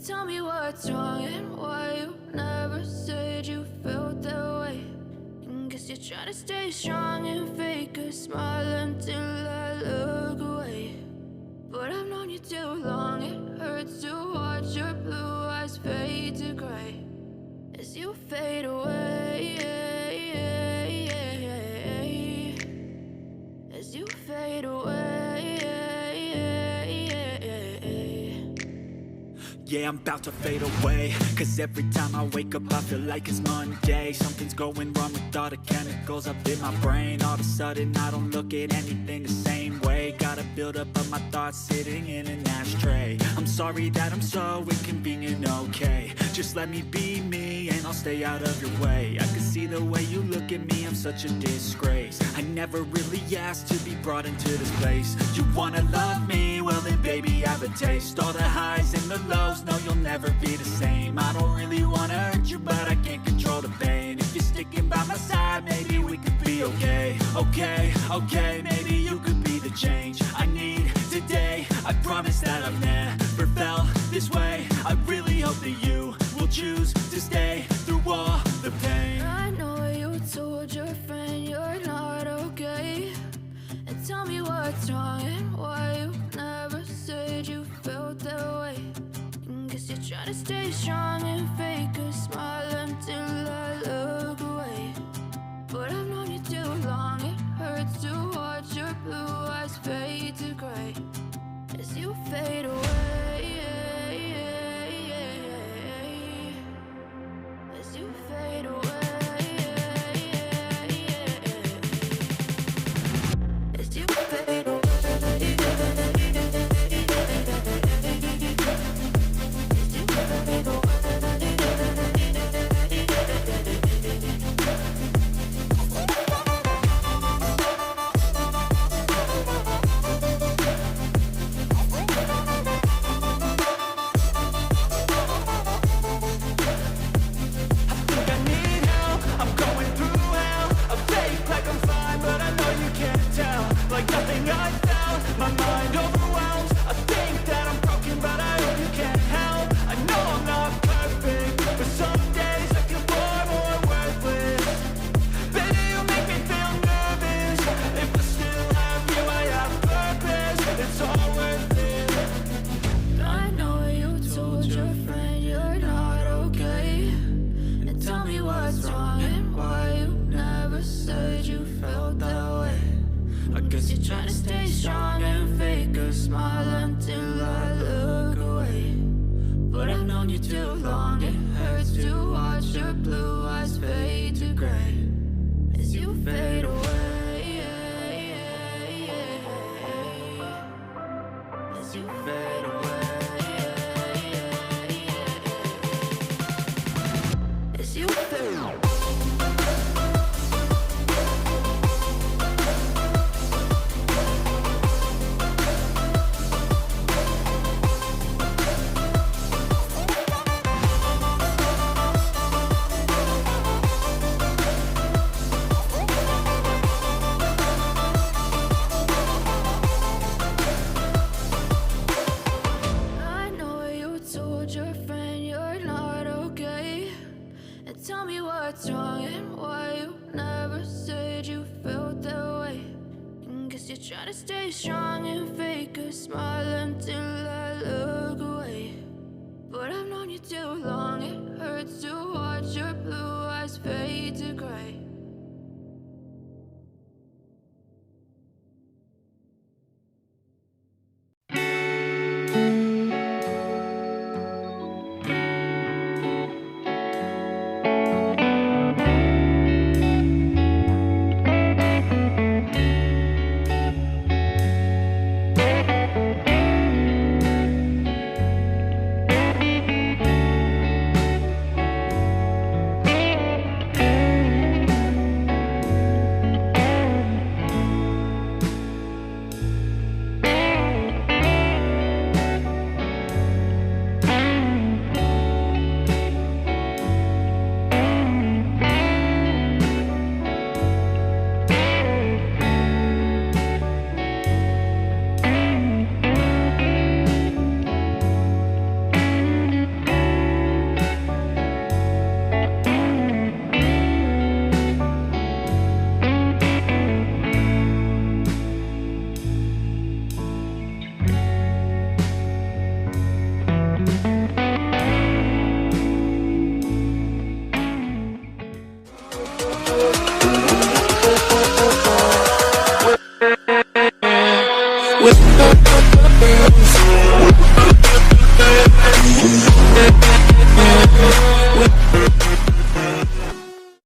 Tell me what's wrong and why you never said you felt that way. And guess you're trying to stay strong and fake a smile until I look away. But I've known you too long, it hurts to watch your blue eyes fade to gray as you fade away. As you fade away. Yeah, I'm about to fade away, 'cause every time I wake up I feel like it's Monday. Something's going wrong with all the chemicals up in my brain. All of a sudden I don't look at anything the same way. Gotta build up of my thoughts sitting in an ashtray. I'm sorry that I'm so inconvenient, okay. Just let me be me and I'll stay out of your way. I can see the way you look at me, I'm such a disgrace. I never really asked to be brought into this place. You wanna love me? Well then baby I have a taste. All the highs and the lows, no you'll never be the same. I don't really wanna hurt you but I can't control the pain. If you're sticking by my side maybe we could be okay. Okay, maybe you could be the change I need today. I promise that I've never felt this way. I really hope that you will choose to stay through all the pain. I know you told your friend you're not okay. And tell me what's wrong and why you never said you felt that way. And guess you're trying to stay strong and fake a smile until I look away. But I've known you too long, it hurts to watch your blue eyes fade to gray as you fade away. As you fade away. As you fade away. Trying to stay strong and fake a smile until I look away.